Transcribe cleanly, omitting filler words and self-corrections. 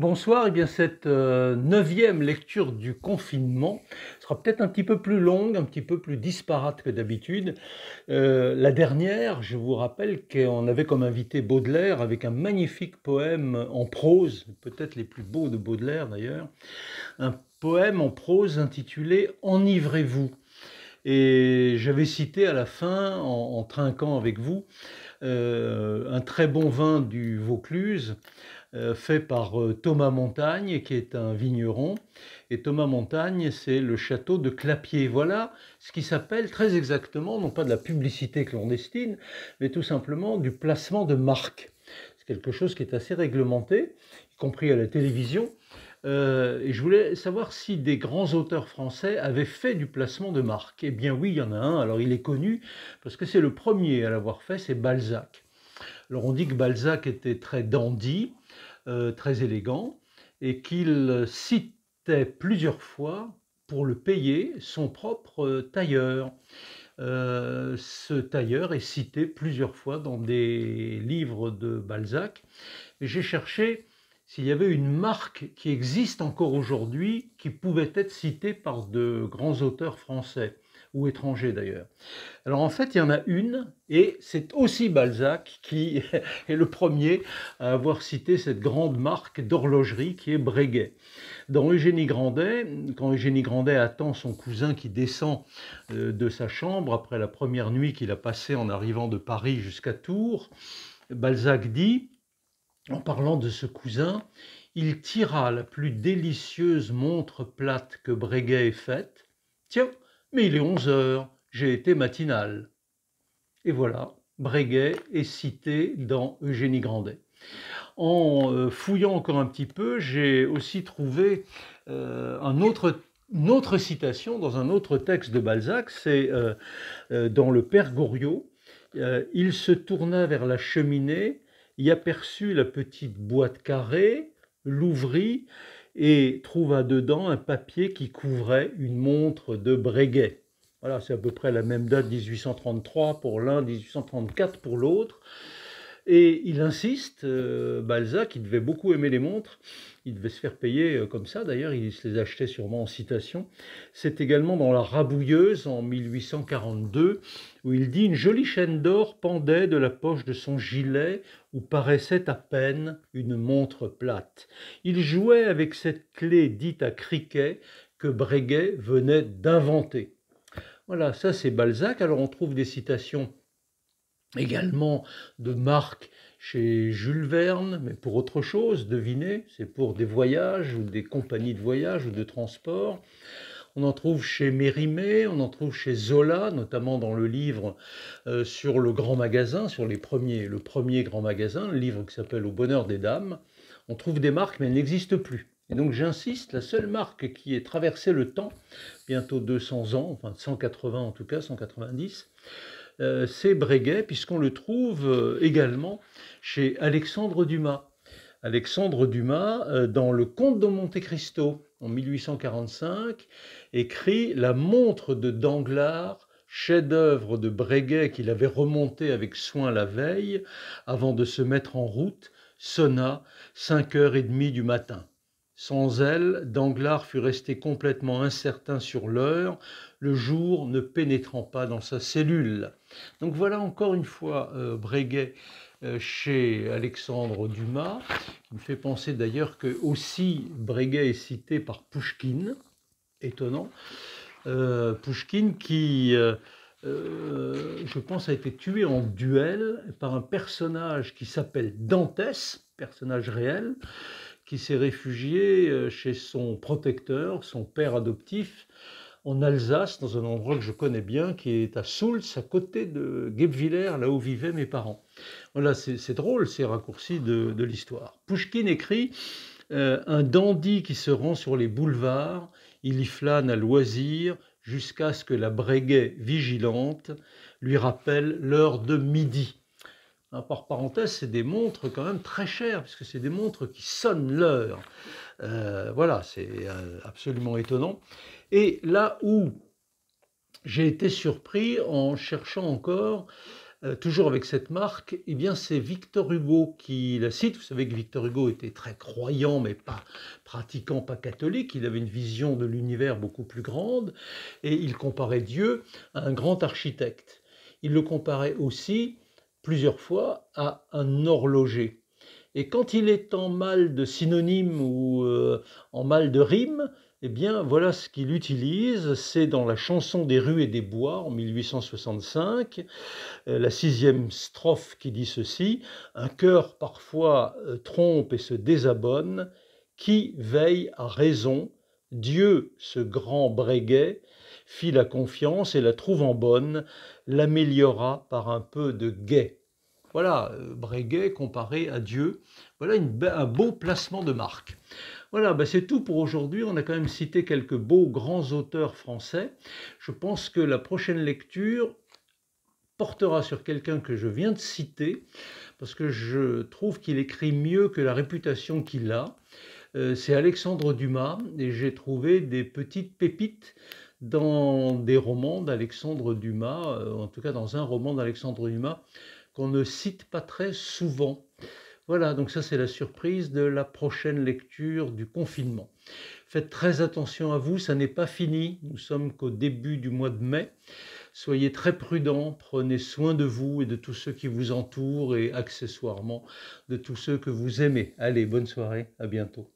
Bonsoir, et bien cette neuvième lecture du confinement sera peut-être un petit peu plus longue, un petit peu plus disparate que d'habitude. La dernière, je vous rappelle qu'on avait comme invité Baudelaire avec un magnifique poème en prose, peut-être les plus beaux de Baudelaire d'ailleurs, un poème en prose intitulé Enivrez-vous. Et j'avais cité à la fin, en trinquant avec vous, un très bon vin du Vaucluse, fait par Thomas Montagne, qui est un vigneron. Et Thomas Montagne, c'est le château de Clapier. Voilà ce qui s'appelle très exactement, non pas de la publicité clandestine, mais tout simplement du placement de marque. C'est quelque chose qui est assez réglementé, y compris à la télévision. Et je voulais savoir si des grands auteurs français avaient fait du placement de marque. Eh bien oui, il y en a un. Alors il est connu parce que c'est le premier à l'avoir fait, c'est Balzac. Alors on dit que Balzac était très dandy, très élégant, et qu'il citait plusieurs fois, pour le payer, son propre tailleur. Ce tailleur est cité plusieurs fois dans des livres de Balzac. Et j'ai cherché s'il y avait une marque qui existe encore aujourd'hui, qui pouvait être citée par de grands auteurs français, ou étrangers d'ailleurs. Alors en fait, il y en a une, et c'est aussi Balzac qui est le premier à avoir cité cette grande marque d'horlogerie qui est Breguet. Dans Eugénie Grandet, quand Eugénie Grandet attend son cousin qui descend de sa chambre après la première nuit qu'il a passée en arrivant de Paris jusqu'à Tours, Balzac dit, en parlant de ce cousin, il tira la plus délicieuse montre plate que Breguet ait faite. Tiens, mais il est 11 heures, j'ai été matinal. Et voilà, Breguet est cité dans Eugénie Grandet. En fouillant encore un petit peu, j'ai aussi trouvé une autre citation dans un autre texte de Balzac, c'est dans Le Père Goriot. Il se tourna vers la cheminée, y aperçut la petite boîte carrée, l'ouvrit et trouva dedans un papier qui couvrait une montre de Breguet. Voilà, c'est à peu près la même date, 1833 pour l'un, 1834 pour l'autre. Et il insiste, Balzac, il devait beaucoup aimer les montres, il devait se faire payer comme ça, d'ailleurs, il se les achetait sûrement en citation. C'est également dans La Rabouilleuse, en 1842, où il dit « Une jolie chaîne d'or pendait de la poche de son gilet, où paraissait à peine une montre plate. Il jouait avec cette clé dite à criquet que Breguet venait d'inventer. » Voilà, ça c'est Balzac. Alors on trouve des citations également de marques chez Jules Verne, mais pour autre chose, devinez, c'est pour des voyages ou des compagnies de voyage ou de transport. On en trouve chez Mérimée, on en trouve chez Zola, notamment dans le livre sur le grand magasin, sur le premier grand magasin, le livre qui s'appelle Au bonheur des dames. On trouve des marques, mais elles n'existent plus. Et donc j'insiste, la seule marque qui ait traversé le temps, bientôt 200 ans, enfin 180 en tout cas, 190, c'est Breguet, puisqu'on le trouve également chez Alexandre Dumas. Alexandre Dumas, dans Le Comte de Monte-Cristo, en 1845, écrit La montre de Danglars, chef-d'œuvre de Breguet qu'il avait remonté avec soin la veille, avant de se mettre en route, sonna 5h30 du matin. Sans elle, Danglars fut resté complètement incertain sur l'heure, le jour ne pénétrant pas dans sa cellule. Donc voilà encore une fois Breguet chez Alexandre Dumas, qui me fait penser d'ailleurs que aussi Breguet est cité par Pouchkine, étonnant. Pouchkine qui, je pense, a été tué en duel par un personnage qui s'appelle Dantès, personnage réel, qui s'est réfugié chez son protecteur, son père adoptif, en Alsace, dans un endroit que je connais bien, qui est à Soultz, à côté de Guebwiller, là où vivaient mes parents. Voilà, c'est drôle ces raccourcis de l'histoire. Pouchkine écrit un dandy qui se rend sur les boulevards, il y flâne à loisir jusqu'à ce que la Breguet vigilante lui rappelle l'heure de midi. Par parenthèse, c'est des montres quand même très chères, puisque c'est des montres qui sonnent l'heure. Voilà, c'est absolument étonnant. Et là où j'ai été surpris en cherchant encore, toujours avec cette marque, eh bien c'est Victor Hugo qui la cite. Vous savez que Victor Hugo était très croyant, mais pas pratiquant, pas catholique. Il avait une vision de l'univers beaucoup plus grande, et il comparait Dieu à un grand architecte. Il le comparait aussi plusieurs fois à un horloger. Et quand il est en mal de synonyme ou en mal de rime, eh bien voilà ce qu'il utilise. C'est dans la chanson des rues et des bois en 1865, la sixième strophe qui dit ceci: un cœur parfois trompe et se désabonne, qui veille à raison, Dieu, ce grand Breguet, fit la confiance et la trouvant bonne, l'améliora par un peu de guet. Voilà, Breguet comparé à Dieu. Voilà un beau placement de marque. Voilà, ben c'est tout pour aujourd'hui. On a quand même cité quelques beaux grands auteurs français. Je pense que la prochaine lecture portera sur quelqu'un que je viens de citer, parce que je trouve qu'il écrit mieux que la réputation qu'il a. C'est Alexandre Dumas, et j'ai trouvé des petites pépites dans des romans d'Alexandre Dumas, en tout cas dans un roman d'Alexandre Dumas, qu'on ne cite pas très souvent. Voilà, donc ça c'est la surprise de la prochaine lecture du confinement. Faites très attention à vous, ça n'est pas fini, nous sommes qu'au début du mois de mai. Soyez très prudents, prenez soin de vous et de tous ceux qui vous entourent et accessoirement de tous ceux que vous aimez. Allez, bonne soirée, à bientôt.